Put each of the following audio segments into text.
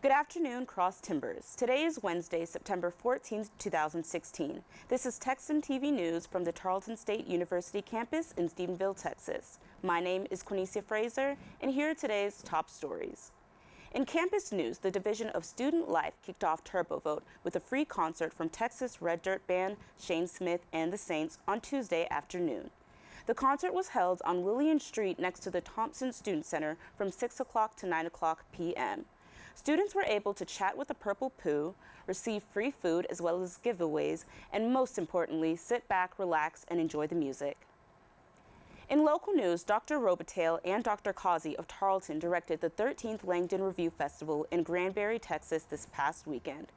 Good afternoon, Cross Timbers. Today is Wednesday, September 14, 2016. This is Texan TV News from the Tarleton State University campus in Stephenville, Texas. My name is Quanecia Fraser, and here are today's top stories. In campus news, the Division of Student Life kicked off Turbo Vote with a free concert from Texas Red Dirt Band, Shane Smith, and the Saints on Tuesday afternoon. The concert was held on Lillian Street next to the Thompson Student Center from 6 o'clock to 9 o'clock p.m. Students were able to chat with the Purple Pooh, receive free food as well as giveaways, and most importantly, sit back, relax, and enjoy the music. In local news, Dr. Robitaille and Dr. Causey of Tarleton directed the 13th Langdon Review Festival in Granbury, Texas this past weekend.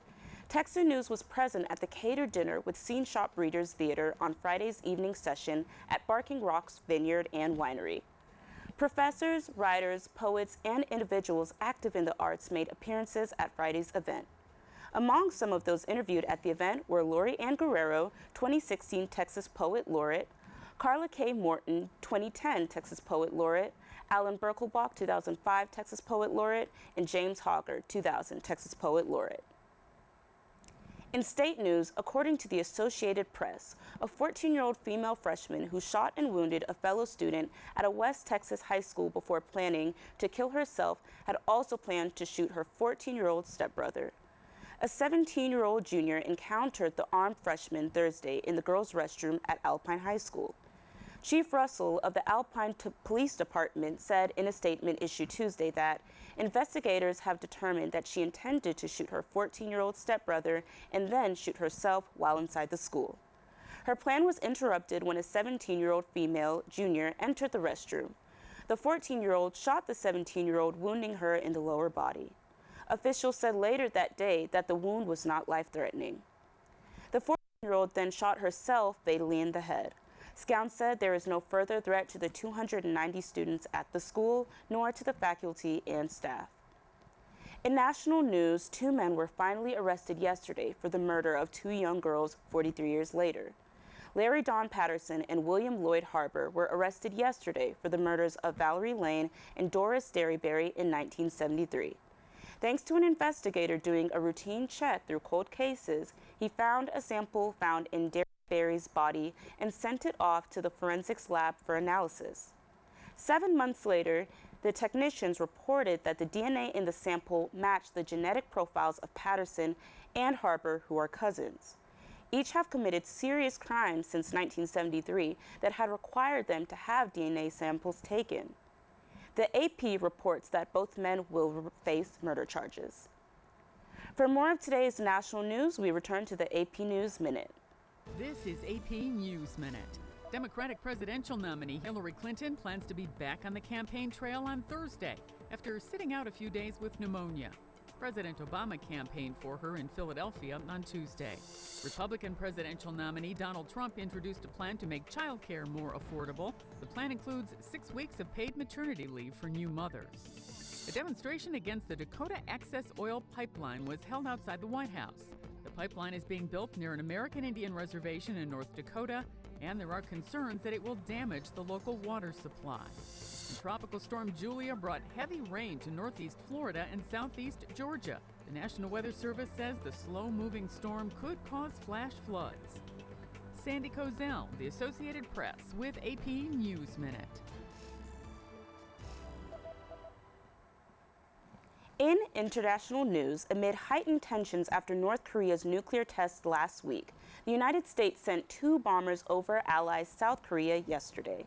Texan News was present at the catered dinner with Scene Shop Readers Theater on Friday's evening session at Barking Rocks Vineyard and Winery. Professors, writers, poets, and individuals active in the arts made appearances at Friday's event. Among some of those interviewed at the event were Lori Ann Guerrero, 2016 Texas Poet Laureate, Carla K. Morton, 2010 Texas Poet Laureate, Alan Birkelbach, 2005 Texas Poet Laureate, and James Hogger, 2000 Texas Poet Laureate. In state news, according to the Associated Press, a 14-year-old female freshman who shot and wounded a fellow student at a West Texas high school before planning to kill herself had also planned to shoot her 14-year-old stepbrother. A 17-year-old junior encountered the armed freshman Thursday in the girls' restroom at Alpine High School. Chief Russell of the Alpine Police Department said in a statement issued Tuesday that investigators have determined that she intended to shoot her 14-year-old stepbrother and then shoot herself while inside the school. Her plan was interrupted when a 17-year-old female junior entered the restroom. The 14-year-old shot the 17-year-old, wounding her in the lower body. Officials said later that day that the wound was not life-threatening. The 14-year-old then shot herself fatally in the head. Scown said there is no further threat to the 290 students at the school, nor to the faculty and staff. In national news, 2 men were finally arrested yesterday for the murder of 2 young girls 43 years later. Larry Don Patterson and William Lloyd Harbour were arrested yesterday for the murders of Valerie Lane and Doris Derryberry in 1973. Thanks to an investigator doing a routine check through cold cases, he found a sample found in Derryberry's body and sent it off to the forensics lab for analysis. 7 months later, the technicians reported that the DNA in the sample matched the genetic profiles of Patterson and Harbour, who are cousins. Each have committed serious crimes since 1973 that had required them to have DNA samples taken. The AP reports that both men will face murder charges. For more of today's national news, we return to the AP News Minute. This is AP News Minute. Democratic presidential nominee Hillary Clinton plans to be back on the campaign trail on Thursday after sitting out a few days with pneumonia. President Obama campaigned for her in Philadelphia on Tuesday. Republican presidential nominee Donald Trump introduced a plan to make child care more affordable. The plan includes 6 weeks of paid maternity leave for new mothers. A demonstration against the Dakota Access Oil Pipeline was held outside the White House. The pipeline is being built near an American Indian reservation in North Dakota, and there are concerns that it will damage the local water supply. And Tropical Storm Julia brought heavy rain to northeast Florida and southeast Georgia. The National Weather Service says the slow-moving storm could cause flash floods. Sandy Kozel, The Associated Press, with AP News Minute. In international news, amid heightened tensions after North Korea's nuclear test last week, the United States sent 2 bombers over allies South Korea yesterday.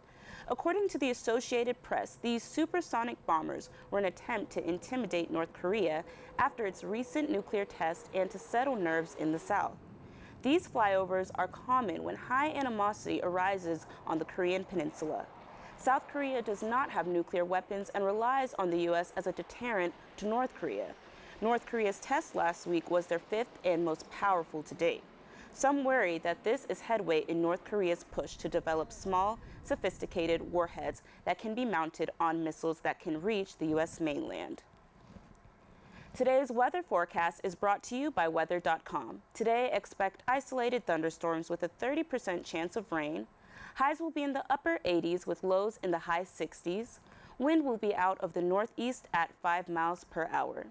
According to the Associated Press, these supersonic bombers were an attempt to intimidate North Korea after its recent nuclear test and to settle nerves in the South. These flyovers are common when high animosity arises on the Korean peninsula. South Korea does not have nuclear weapons and relies on the U.S. as a deterrent to North Korea. North Korea's test last week was their 5th and most powerful to date. Some worry that this is headway in North Korea's push to develop small, sophisticated warheads that can be mounted on missiles that can reach the U.S. mainland. Today's weather forecast is brought to you by weather.com. Today, expect isolated thunderstorms with a 30% chance of rain. Highs will be in the upper 80s with lows in the high 60s. Wind will be out of the northeast at 5 miles per hour.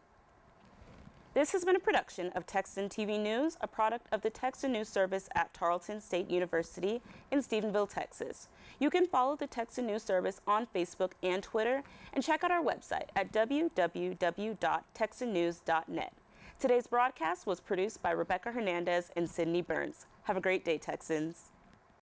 This has been a production of Texan TV News, a product of the Texan News Service at Tarleton State University in Stephenville, Texas. You can follow the Texan News Service on Facebook and Twitter, and check out our website at www.texannews.net. Today's broadcast was produced by Rebecca Hernandez and Sydney Burns. Have a great day, Texans.